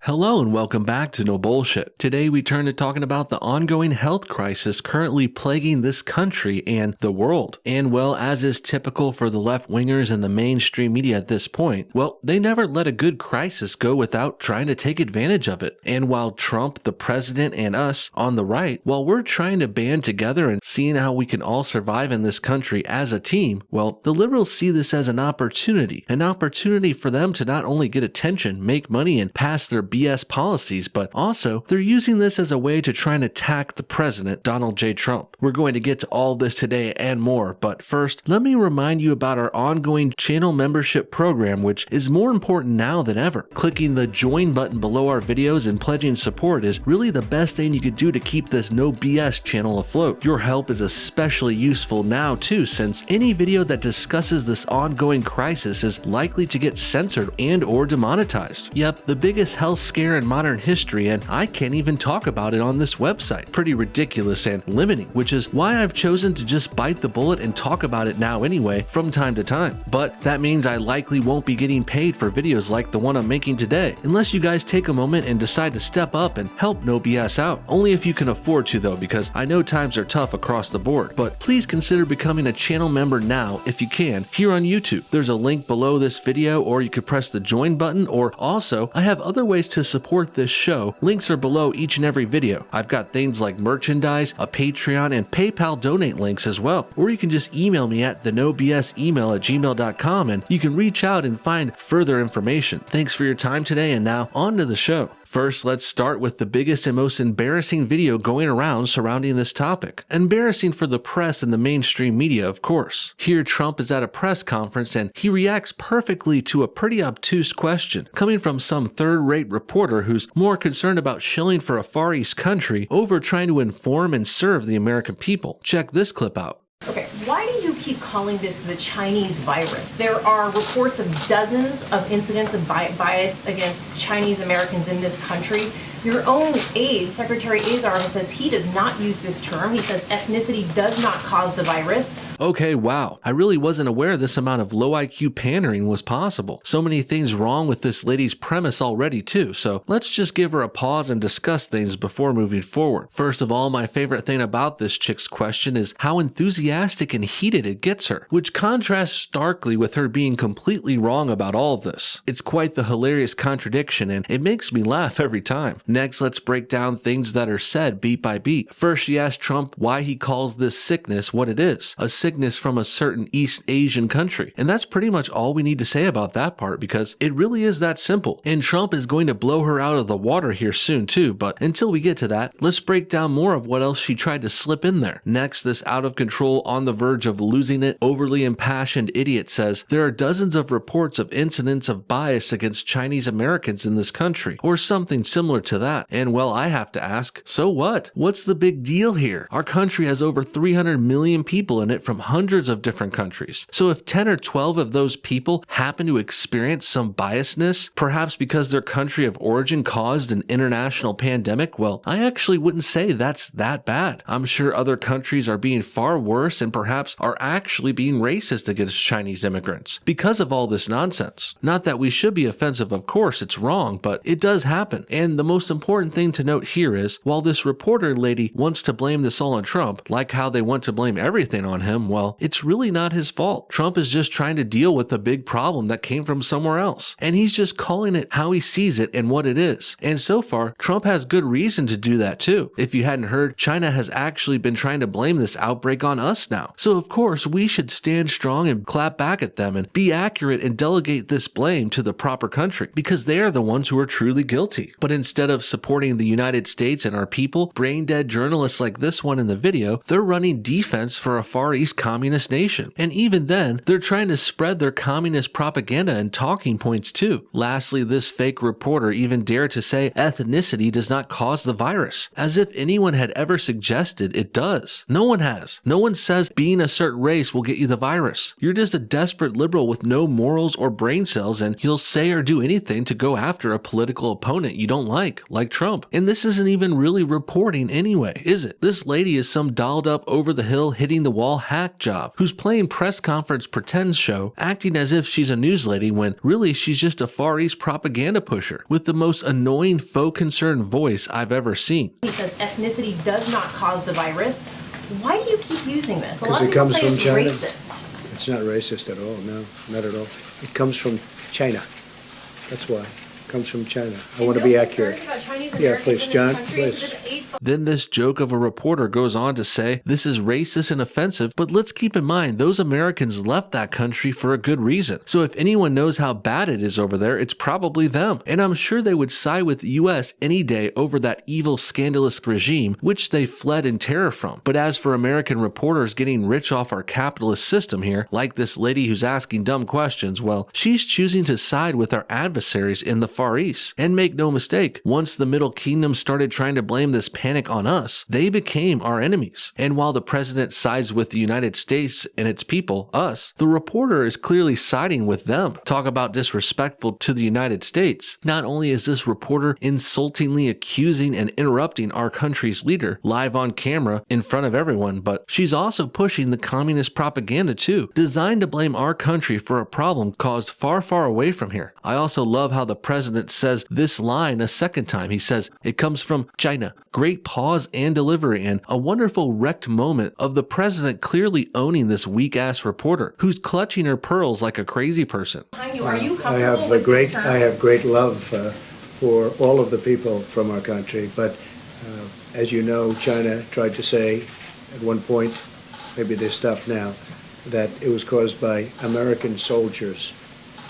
Hello and welcome back to No Bullshit. Today we turn to talking about the ongoing health crisis currently plaguing this country and the world. And well, as is typical for the left-wingers and the mainstream media at this point, well, they never let a good crisis go without trying to take advantage of it. And while Trump, the president, and us on the right, while we're trying to band together and seeing how we can all survive in this country as a team, well, the liberals see this as an opportunity for them to not only get attention, make money, and pass their BS policies, but also they're using this as a way to try and attack the president, Donald J. Trump. We're going to get to all this today and more, but first, let me remind you about our ongoing channel membership program, which is more important now than ever. Clicking the join button below our videos and pledging support is really the best thing you could do to keep this No BS channel afloat. Your help is especially useful now too, since any video that discusses this ongoing crisis is likely to get censored and or demonetized. Yep, the biggest health scare in modern history, and I can't even talk about it on this website. Pretty ridiculous and limiting, which is why I've chosen to just bite the bullet and talk about it now anyway from time to time. But that means I likely won't be getting paid for videos like the one I'm making today, unless you guys take a moment and decide to step up and help No BS out. Only if you can afford to though, because I know times are tough across the board. But please consider becoming a channel member now if you can, here on YouTube. There's a link below this video, or you could press the join button, or also I have other ways to support this show. Links are below each and every video. I've got things like merchandise, a Patreon, and PayPal donate links as well. Or you can just email me at thenobsemail@gmail.com and you can reach out and find further information. Thanks for your time today, and now on to the show. First, let's start with the biggest and most embarrassing video going around surrounding this topic. Embarrassing for the press and the mainstream media, of course. Here, Trump is at a press conference and he reacts perfectly to a pretty obtuse question coming from some third-rate reporter who's more concerned about shilling for a Far East country over trying to inform and serve the American people. Check this clip out. Okay, why do you keep calling this the Chinese virus? There are reports of dozens of incidents of bias against Chinese Americans in this country. Your own aide, Secretary Azar, says he does not use this term. He says ethnicity does not cause the virus. Okay, wow. I really wasn't aware this amount of low IQ pandering was possible. So many things wrong with this lady's premise already too, so let's just give her a pause and discuss things before moving forward. First of all, my favorite thing about this chick's question is how enthusiastic and heated it gets her, which contrasts starkly with her being completely wrong about all of this. It's quite the hilarious contradiction, and it makes me laugh every time. Next, let's break down things that are said beat by beat. First, she asked Trump why he calls this sickness what it is, a sickness from a certain East Asian country. And that's pretty much all we need to say about that part, because it really is that simple. And Trump is going to blow her out of the water here soon too, but until we get to that, let's break down more of what else she tried to slip in there. Next, this out of control, on the verge of losing it, overly impassioned idiot says there are dozens of reports of incidents of bias against Chinese Americans in this country, or something similar to that. And well, I have to ask, so what? What's the big deal here? Our country has over 300 million people in it from hundreds of different countries. So if 10 or 12 of those people happen to experience some biasness, perhaps because their country of origin caused an international pandemic, well, I actually wouldn't say that's that bad. I'm sure other countries are being far worse and perhaps are actually being racist against Chinese immigrants because of all this nonsense. Not that we should be offensive, of course, it's wrong, but it does happen. And the most important thing to note here is, while this reporter lady wants to blame this all on Trump, like how they want to blame everything on him, well, it's really not his fault. Trump is just trying to deal with a big problem that came from somewhere else, and he's just calling it how he sees it and what it is. And so far, Trump has good reason to do that too. If you hadn't heard, China has actually been trying to blame this outbreak on us now. So of course, we should stand strong and clap back at them and be accurate and delegate this blame to the proper country, because they are the ones who are truly guilty. But instead of supporting the United States and our people, brain-dead journalists like this one in the video, they're running defense for a Far East communist nation. And even then, they're trying to spread their communist propaganda and talking points too. Lastly, this fake reporter even dared to say ethnicity does not cause the virus, as if anyone had ever suggested it does. No one has. No one says being a certain race will get you the virus. You're just a desperate liberal with no morals or brain cells, and you'll say or do anything to go after a political opponent you don't like. like Trump. And this isn't even really reporting anyway, is it? This lady is some dolled up over the hill hitting the wall hack job who's playing press conference pretend show, acting as if she's a news lady when really she's just a Far East propaganda pusher with the most annoying faux concerned voice I've ever seen. He says ethnicity does not cause the virus. Why do you keep using this? A lot Because of it people comes say from it's China. racist. It's not racist at all, no, not at all. It comes from China. That's why. It comes from China. I want to be accurate. Yeah, please, John, please. Then this joke of a reporter goes on to say this is racist and offensive, but let's keep in mind those Americans left that country for a good reason. So if anyone knows how bad it is over there, it's probably them. And I'm sure they would side with the US any day over that evil, scandalous regime which they fled in terror from. But as for American reporters getting rich off our capitalist system here, like this lady who's asking dumb questions, well, she's choosing to side with our adversaries in the Far East. And make no mistake, once the Middle Kingdom started trying to blame this panic on us, they became our enemies. And while the president sides with the United States and its people, us, the reporter is clearly siding with them. Talk about disrespectful to the United States. Not only is this reporter insultingly accusing and interrupting our country's leader live on camera in front of everyone, but she's also pushing the communist propaganda too, designed to blame our country for a problem caused far, far away from here. I also love how the president says this line a second time. He says, it comes from China. Great pause and delivery, and a wonderful wrecked moment of the president clearly owning this weak-ass reporter who's clutching her pearls like a crazy person. Are you I have great love for all of the people from our country, but as you know, China tried to say at one point, maybe they stopped now, that it was caused by American soldiers.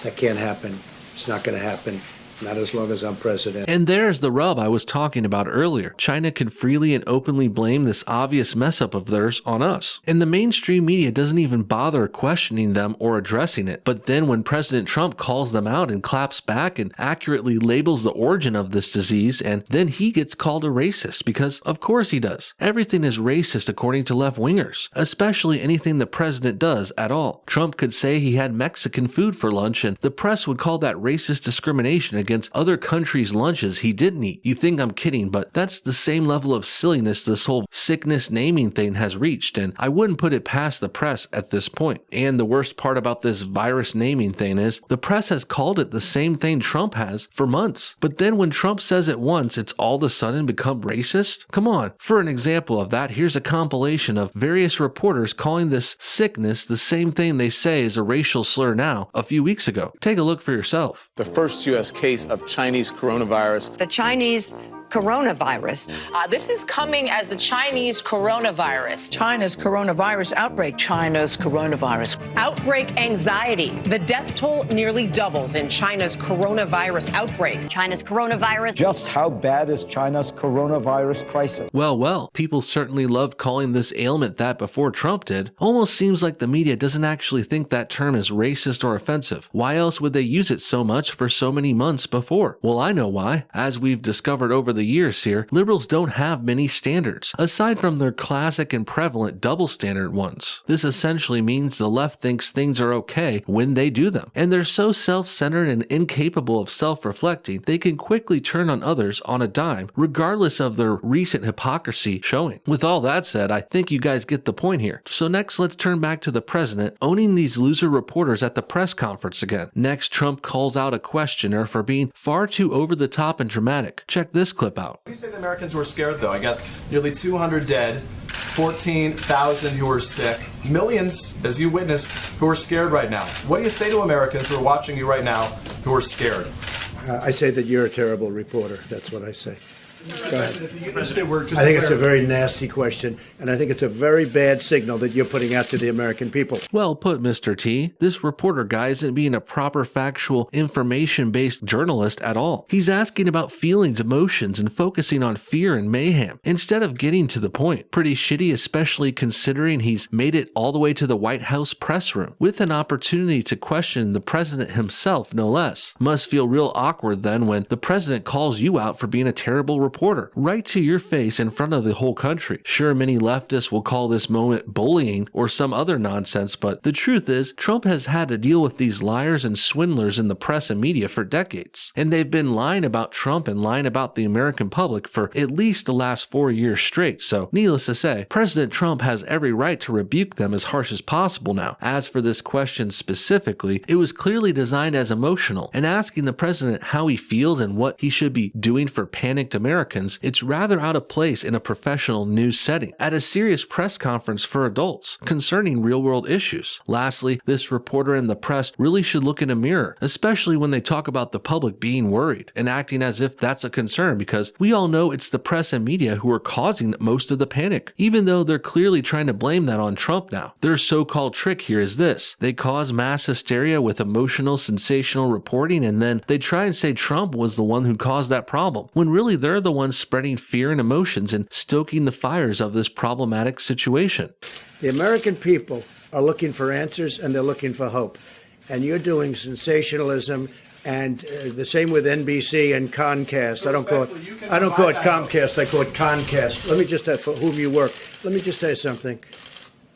That can't happen. It's not going to happen. Not as long as I'm president. And there's the rub I was talking about earlier. China can freely and openly blame this obvious mess up of theirs on us. And the mainstream media doesn't even bother questioning them or addressing it. But then when President Trump calls them out and claps back and accurately labels the origin of this disease, and then he gets called a racist because of course he does. Everything is racist according to left-wingers, especially anything the president does at all. Trump could say he had Mexican food for lunch and the press would call that racist discrimination against other countries' lunches he didn't eat. You think I'm kidding, but that's the same level of silliness this whole sickness naming thing has reached, and I wouldn't put it past the press at this point. And the worst part about this virus naming thing is the press has called it the same thing Trump has for months. But then when Trump says it once, it's all of a sudden become racist? Come on. For an example of that, here's a compilation of various reporters calling this sickness the same thing they say is a racial slur now a few weeks ago. Take a look for yourself. The first U.S. case of Chinese coronavirus. The Chinese coronavirus. This is coming as the Chinese coronavirus. China's coronavirus outbreak. China's coronavirus. Outbreak anxiety. The death toll nearly doubles in China's coronavirus outbreak. China's coronavirus. Just how bad is China's coronavirus crisis? Well, people certainly loved calling this ailment that before Trump did. Almost seems like the media doesn't actually think that term is racist or offensive. Why else would they use it so much for so many months before? Well, I know why. As we've discovered over the years here, liberals don't have many standards, aside from their classic and prevalent double standard ones. This essentially means the left thinks things are okay when they do them, and they're so self-centered and incapable of self-reflecting, they can quickly turn on others on a dime, regardless of their recent hypocrisy showing. With all that said, I think you guys get the point here. So next, let's turn back to the president owning these loser reporters at the press conference again. Next, Trump calls out a questioner for being far too over the top and dramatic. Check this clip out. You say the Americans were scared, though. I guess nearly 200 dead, 14,000 who are sick, millions, as you witnessed, who are scared right now. What do you say to Americans who are watching you right now who are scared? I say that you're a terrible reporter. That's what I say. Go ahead. I I think it's a very nasty question, and I think it's a very bad signal that you're putting out to the American people. Well put, Mr. T. This reporter guy isn't being a proper factual, information-based journalist at all. He's asking about feelings, emotions, and focusing on fear and mayhem, instead of getting to the point. Pretty shitty, especially considering he's made it all the way to the White House press room, with an opportunity to question the president himself, no less. Must feel real awkward then when the president calls you out for being a terrible reporter reporter, right to your face in front of the whole country. Sure, many leftists will call this moment bullying or some other nonsense, but the truth is, Trump has had to deal with these liars and swindlers in the press and media for decades. And they've been lying about Trump and lying about the American public for at least the last 4 years straight. So, needless to say, President Trump has every right to rebuke them as harsh as possible now. As for this question specifically, it was clearly designed as emotional, and asking the president how he feels and what he should be doing for panicked Americans, it's rather out of place in a professional news setting, at a serious press conference for adults concerning real-world issues. Lastly, this reporter and the press really should look in a mirror, especially when they talk about the public being worried and acting as if that's a concern, because we all know it's the press and media who are causing most of the panic, even though they're clearly trying to blame that on Trump now. Their so-called trick here is this: they cause mass hysteria with emotional, sensational reporting, and then they try and say Trump was the one who caused that problem, when really they're the ones spreading fear and emotions and stoking the fires of this problematic situation. The American people are looking for answers, and they're looking for hope. And you're doing sensationalism, and the same with NBC and Comcast. I don't call it Comcast. I call it Concast. Let me just for whom you work. Let me just tell you something.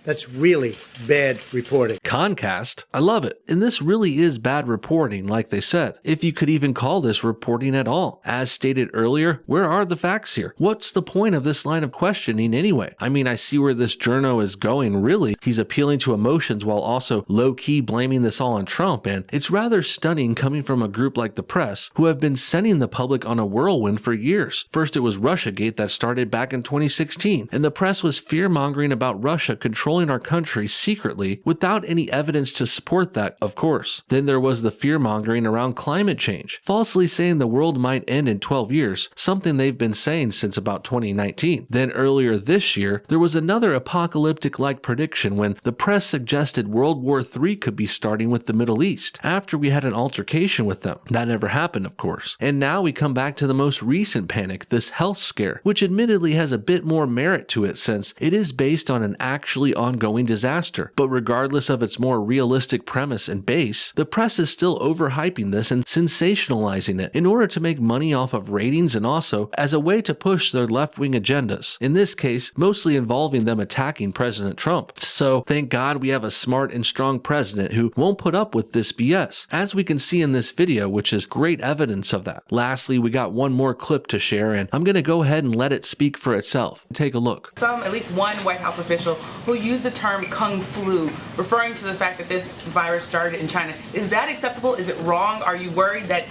That's really bad reporting. Concast? I love it. And this really is bad reporting, like they said, if you could even call this reporting at all. As stated earlier, where are the facts here? What's the point of this line of questioning anyway? I mean, I see where this journo is going, really. He's appealing to emotions while also low-key blaming this all on Trump, and it's rather stunning coming from a group like the press, who have been sending the public on a whirlwind for years. First, it was Russiagate that started back in 2016, and the press was fear-mongering about Russia controlling our country secretly without any evidence to support that, of course. Then there was the fear-mongering around climate change, falsely saying the world might end in 12 years, something they've been saying since about 2019. Then earlier this year, there was another apocalyptic-like prediction when the press suggested World War III could be starting with the Middle East, after we had an altercation with them. That never happened, of course. And now we come back to the most recent panic, this health scare, which admittedly has a bit more merit to it since it is based on an actually ongoing disaster. But regardless of its more realistic premise and base, the press is still overhyping this and sensationalizing it in order to make money off of ratings and also as a way to push their left-wing agendas, in this case mostly involving them attacking President Trump. So thank God we have a smart and strong president who won't put up with this BS, as we can see in this video, which is great evidence of that. Lastly, we got one more clip to share, and I'm going to go ahead and let it speak for itself. Take a look. At least one White House official who used the term Kung Flu, referring to the fact that this virus started in China. Is that acceptable? Is it wrong? Are you worried that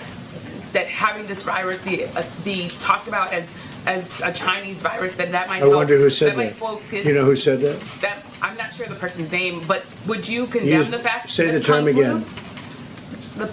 having this virus be talked about as a Chinese virus, that might? I wonder who said that. You know who said that? I'm not sure the person's name, but would you condemn the fact? Say the term again.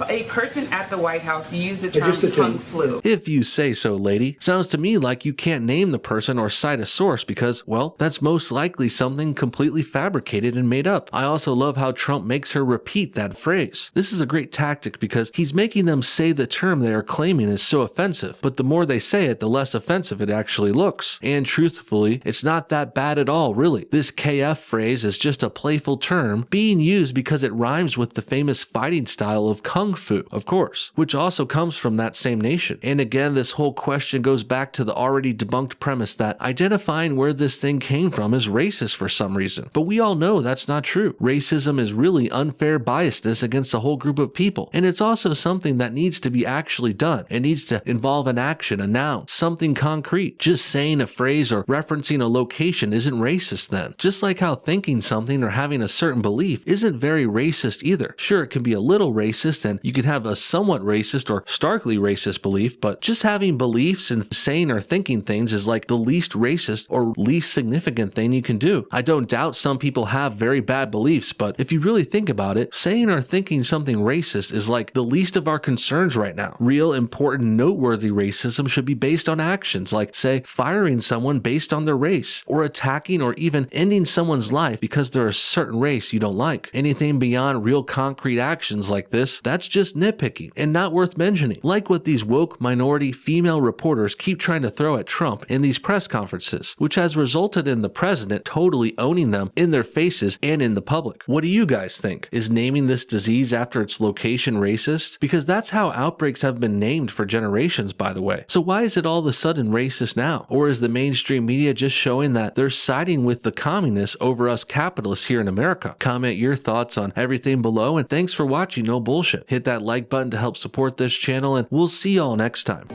A person at the White House used the term Kung Flu. If you say so, lady. Sounds to me like you can't name the person or cite a source because, well, that's most likely something completely fabricated and made up. I also love how Trump makes her repeat that phrase. This is a great tactic because he's making them say the term they are claiming is so offensive, but the more they say it, the less offensive it actually looks. And truthfully, it's not that bad at all, really. This KF phrase is just a playful term being used because it rhymes with the famous fighting style of Kung Fu, of course, which also comes from that same nation. And again, this whole question goes back to the already debunked premise that identifying where this thing came from is racist for some reason. But we all know that's not true. Racism is really unfair biasness against a whole group of people. And it's also something that needs to be actually done. It needs to involve an action, a noun, something concrete. Just saying a phrase or referencing a location isn't racist then. Just like how thinking something or having a certain belief isn't very racist either. Sure, it can be a little racist, and you could have a somewhat racist or starkly racist belief, but just having beliefs and saying or thinking things is like the least racist or least significant thing you can do. I don't doubt some people have very bad beliefs, but if you really think about it, saying or thinking something racist is like the least of our concerns right now. Real, important, noteworthy racism should be based on actions, like, say, firing someone based on their race, or attacking or even ending someone's life because they're a certain race you don't like. Anything beyond real concrete actions like this, That's just nitpicking and not worth mentioning. Like what these woke minority female reporters keep trying to throw at Trump in these press conferences, which has resulted in the president totally owning them in their faces and in the public. What do you guys think? Is naming this disease after its location racist? Because that's how outbreaks have been named for generations, by the way. So why is it all of a sudden racist now? Or is the mainstream media just showing that they're siding with the communists over us capitalists here in America? Comment your thoughts on everything below, and thanks for watching No Bullshit. Hit that like button to help support this channel, and we'll see y'all next time.